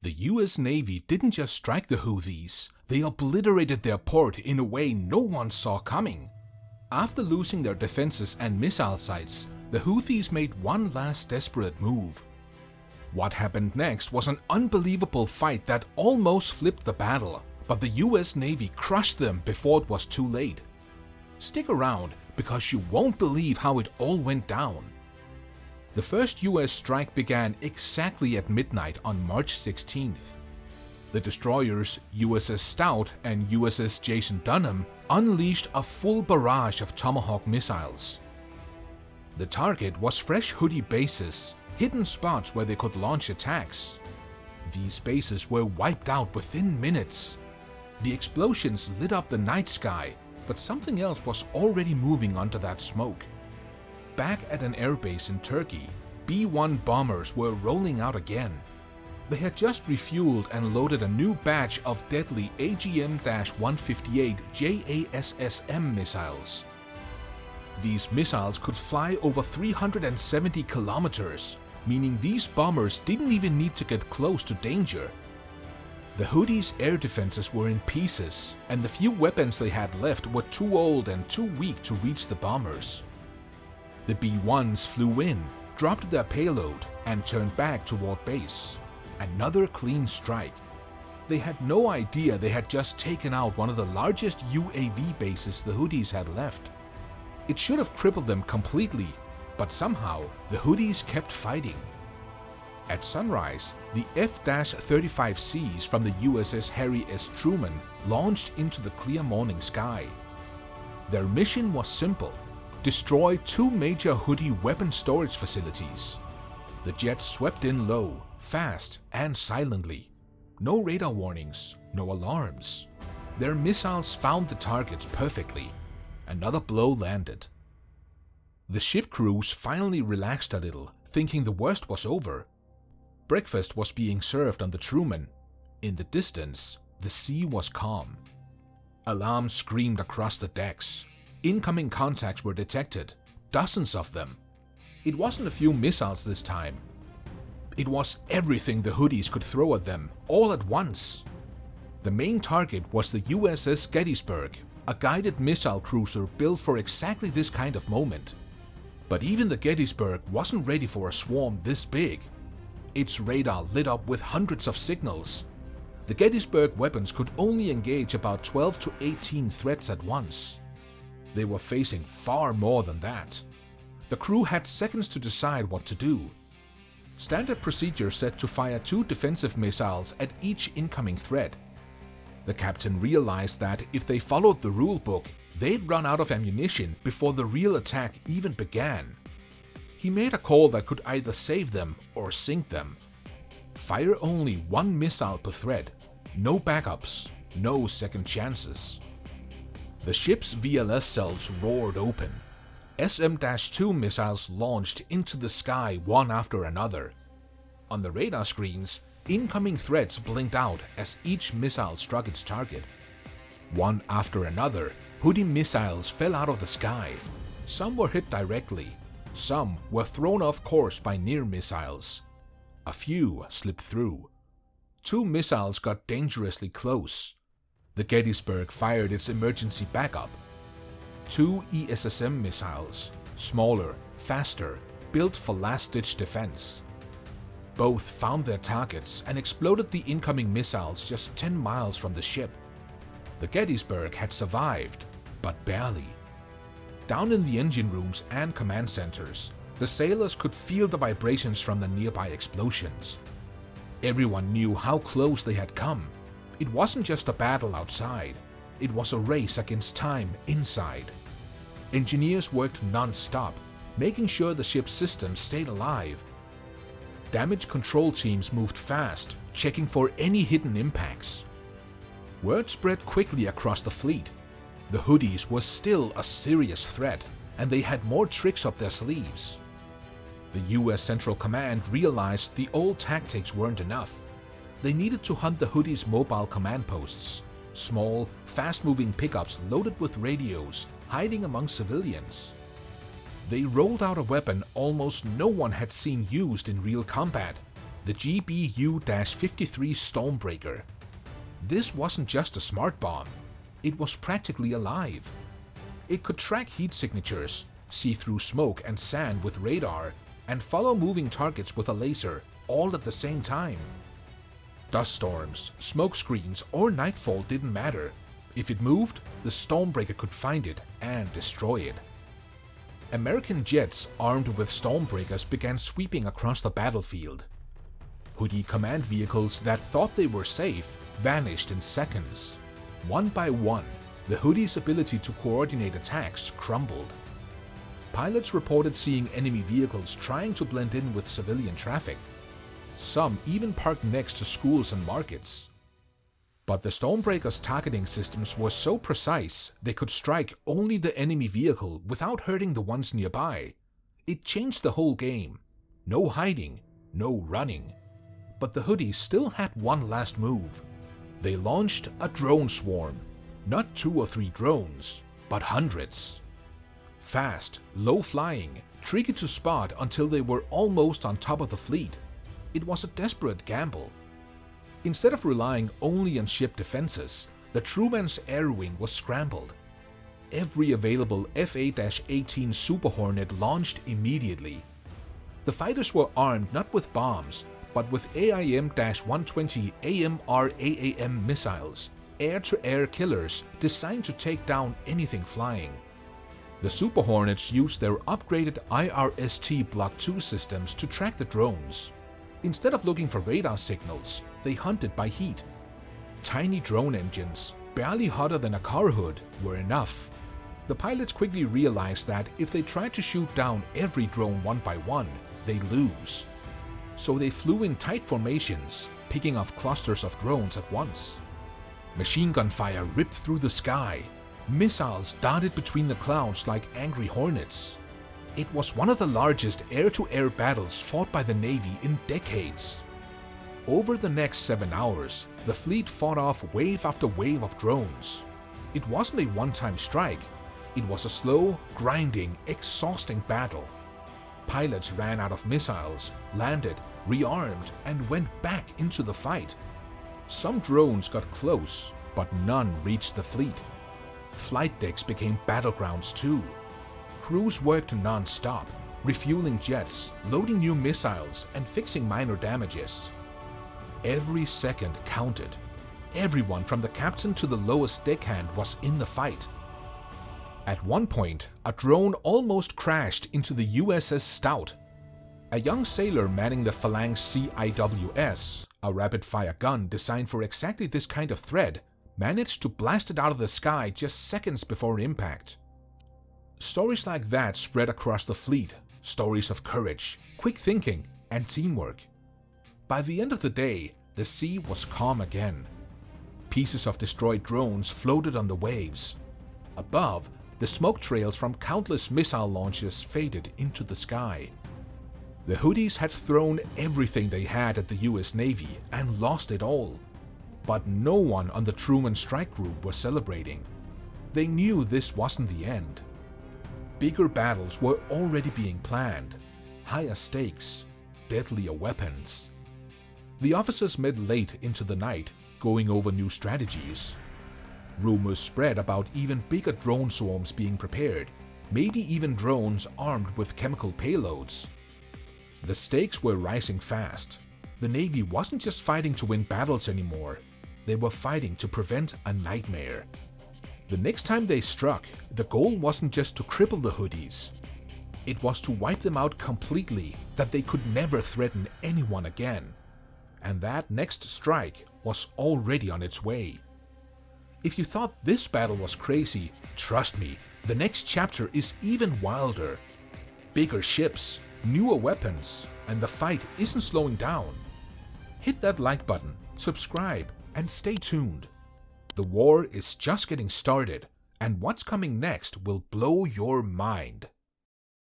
The US Navy didn't just strike the Houthis, they obliterated their port in a way no one saw coming. After losing their defenses and missile sites, the Houthis made one last desperate move. What happened next was an unbelievable fight that almost flipped the battle, but the US Navy crushed them before it was too late. Stick around, because you won't believe how it all went down. The first US strike began exactly at midnight on March 16th. The destroyers USS Stout and USS Jason Dunham unleashed a full barrage of Tomahawk missiles. The target was fresh Houthi bases, hidden spots where they could launch attacks. These bases were wiped out within minutes. The explosions lit up the night sky, but something else was already moving under that smoke. Back at an airbase in Turkey, B-1 bombers were rolling out again. They had just refueled and loaded a new batch of deadly AGM-158 JASSM missiles. These missiles could fly over 370 kilometers, meaning these bombers didn't even need to get close to danger. The Houthis' air defenses were in pieces, and the few weapons they had left were too old and too weak to reach the bombers. The B-1s flew in, dropped their payload, and turned back toward base. Another clean strike. They had no idea they had just taken out one of the largest UAV bases the Houthis had left. It should have crippled them completely, but somehow the Houthis kept fighting. At sunrise, the F-35Cs from the USS Harry S. Truman launched into the clear morning sky. Their mission was simple: destroy two major Houthi weapon storage facilities. The jets swept in low, fast, and silently. No radar warnings, no alarms. Their missiles found the targets perfectly. Another blow landed. The ship crews finally relaxed a little, thinking the worst was over. Breakfast was being served on the Truman. In the distance, the sea was calm. Alarms screamed across the decks. Incoming contacts were detected, dozens of them. It wasn't a few missiles this time. It was everything the Houthis could throw at them, all at once. The main target was the USS Gettysburg, a guided missile cruiser built for exactly this kind of moment. But even the Gettysburg wasn't ready for a swarm this big. Its radar lit up with hundreds of signals. The Gettysburg weapons could only engage about 12 to 18 threats at once. They were facing far more than that. The crew had seconds to decide what to do. Standard procedure said to fire 2 defensive missiles at each incoming threat. The captain realized that if they followed the rulebook, they'd run out of ammunition before the real attack even began. He made a call that could either save them or sink them. Fire only 1 missile per thread. No backups, no second chances. The ship's VLS cells roared open. SM-2 missiles launched into the sky one after another. On the radar screens, incoming threats blinked out as each missile struck its target. One after another, Houthi missiles fell out of the sky. Some were hit directly. Some were thrown off course by near missiles. A few slipped through. 2 missiles got dangerously close. The Gettysburg fired its emergency backup. 2 ESSM missiles, smaller, faster, built for last-ditch defense. Both found their targets and exploded the incoming missiles just 10 miles from the ship. The Gettysburg had survived, but barely. Down in the engine rooms and command centers, the sailors could feel the vibrations from the nearby explosions. Everyone knew how close they had come. It wasn't just a battle outside, it was a race against time inside. Engineers worked non-stop, making sure the ship's systems stayed alive. Damage control teams moved fast, checking for any hidden impacts. Word spread quickly across the fleet. The Houthis were still a serious threat, and they had more tricks up their sleeves. The US Central Command realized the old tactics weren't enough. They needed to hunt the Houthis' mobile command posts, small, fast-moving pickups loaded with radios, hiding among civilians. They rolled out a weapon almost no one had seen used in real combat: the GBU-53 Stormbreaker. This wasn't just a smart bomb, it was practically alive. It could track heat signatures, see through smoke and sand with radar, and follow moving targets with a laser, all at the same time. Dust storms, smoke screens, or nightfall didn't matter. If it moved, the Stormbreaker could find it and destroy it. American jets armed with Stormbreakers began sweeping across the battlefield. Houthi command vehicles that thought they were safe vanished in seconds. One by one, the Houthis' ability to coordinate attacks crumbled. Pilots reported seeing enemy vehicles trying to blend in with civilian traffic. Some even parked next to schools and markets. But the Stormbreakers' targeting systems were so precise they could strike only the enemy vehicle without hurting the ones nearby. It changed the whole game. No hiding, no running. But the Houthis still had one last move. They launched a drone swarm. Not 2 or 3 drones, but hundreds. Fast, low-flying, tricky to spot until they were almost on top of the fleet. It was a desperate gamble. Instead of relying only on ship defenses, the Truman's air wing was scrambled. Every available F-A-18 Super Hornet launched immediately. The fighters were armed not with bombs, but with AIM-120 AMRAAM missiles, air-to-air killers designed to take down anything flying. The Super Hornets used their upgraded IRST Block 2 systems to track the drones. Instead of looking for radar signals, they hunted by heat. Tiny drone engines, barely hotter than a car hood, were enough. The pilots quickly realized that if they tried to shoot down every drone one by one, they'd lose. So they flew in tight formations, picking off clusters of drones at once. Machine gun fire ripped through the sky. Missiles darted between the clouds like angry hornets. It was one of the largest air-to-air battles fought by the Navy in decades. Over the next 7 hours, the fleet fought off wave after wave of drones. It wasn't a one-time strike. It was a slow, grinding, exhausting battle. Pilots ran out of missiles, landed, rearmed, and went back into the fight. Some drones got close, but none reached the fleet. Flight decks became battlegrounds too. Crews worked non-stop, refueling jets, loading new missiles, and fixing minor damages. Every second counted. Everyone from the captain to the lowest deckhand was in the fight. At one point, a drone almost crashed into the USS Stout. A young sailor manning the Phalanx CIWS, a rapid-fire gun designed for exactly this kind of threat, managed to blast it out of the sky just seconds before impact. Stories like that spread across the fleet, stories of courage, quick thinking, and teamwork. By the end of the day, the sea was calm again. Pieces of destroyed drones floated on the waves. Above, the smoke trails from countless missile launches faded into the sky. The Houthis had thrown everything they had at the US Navy and lost it all. But no one on the Truman strike group was celebrating. They knew this wasn't the end. Bigger battles were already being planned. Higher stakes, deadlier weapons. The officers met late into the night, going over new strategies. Rumors spread about even bigger drone swarms being prepared, maybe even drones armed with chemical payloads. The stakes were rising fast. The Navy wasn't just fighting to win battles anymore, they were fighting to prevent a nightmare. The next time they struck, the goal wasn't just to cripple the Houthis. It was to wipe them out completely, that they could never threaten anyone again. And that next strike was already on its way. If you thought this battle was crazy, trust me, the next chapter is even wilder. Bigger ships, newer weapons, and the fight isn't slowing down. Hit that like button, subscribe, and stay tuned. The war is just getting started, and what's coming next will blow your mind.